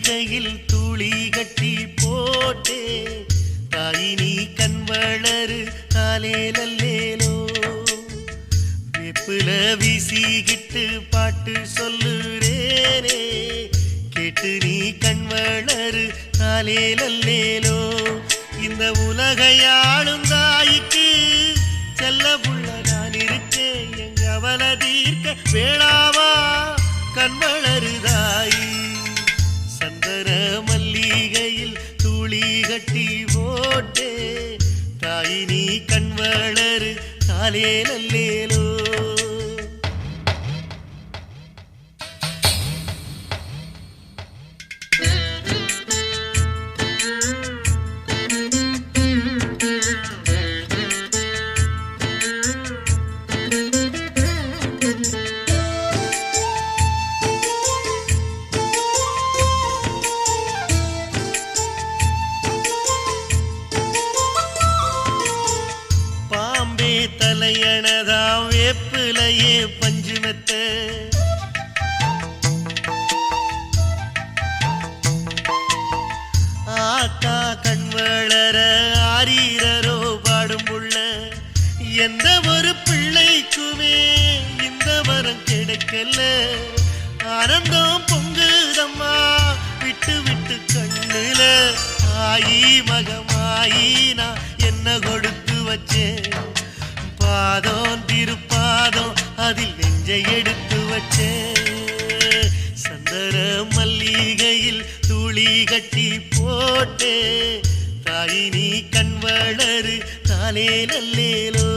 மல்லிகையில் துளி கட்டி போட்டே தாயினி கண் வளரு காலேலோ வெப்புல வீசிக்கிட்டு பாட்டு சொல்லுறேனே கேட்டு நீ கண் வளரு காலேலோ இந்த உலகையாளும் தாய்க்கு செல்ல புள்ள நான் இருக்கேன் எங்க அவல தீர்க்க வேளாவா கண் வளருதாயி சந்தன மல்லிகையில் துளி கட்டி போட்டே தாயினி கண் வளரு காலேலோ தலையணதா வேப்பிலையே பஞ்சுமெத்த ஆத்தா கண் வளர ஆரீரரோ பாடும் புள்ள எந்த ஒரு பிள்ளைக்குமே இந்த வரம் கிடைக்கல ஆனந்தம் பொங்குதம்மா விட்டு விட்டு கண்ணுல ஆயி மகமாயி நான் என்ன கொடுத்து வச்சேன் பாதம் திருப்பாதம் அதில் நெஞ்சை எடுத்து வச்சே சந்தர மல்லிகையில் துளி கட்டி போட்டே தாயினி கண் வளரு காலேலோ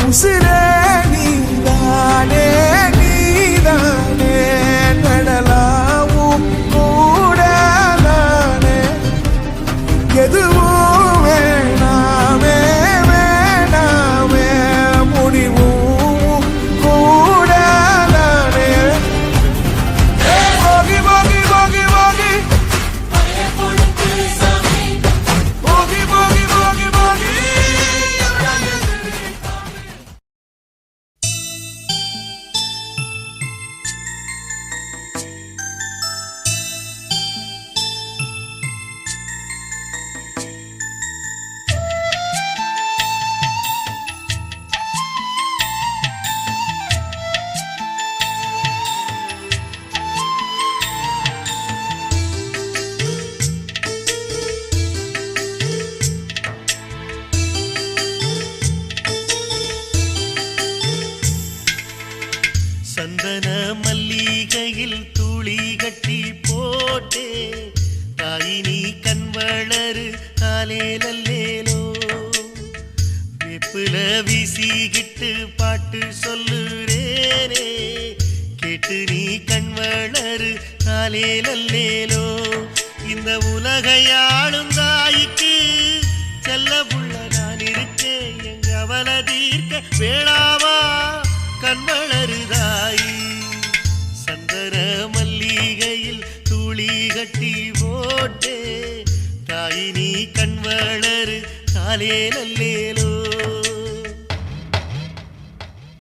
உசிரே நீதானே நீதானே நடலாவும் கூட நானே எதுவும் வேணாமே வேணாமே முடிவும் கூட நானே போகி போகி போகி போகி போகி போகி போகி போகி மல்லிகையில் துளி கட்டி போட்டே தாயி நீ கண் வளரு காலேலல்லேலோ வெப்புல வீசிக்கிட்டு பாட்டு சொல்லுறேனே கேட்டு நீ கண் வளரு காலேலல்லேலோ இந்த உலகையாளும் தாய்க்கு செல்ல புள்ள நான் இருக்கேன் எங்க அவல தீர்க்க வேளாவா கண் வளருதாயி சந்தன மல்லிகையில் துளி கட்டி போட்டே தாயி நீ கண் வளரு காலேலல்லேலோ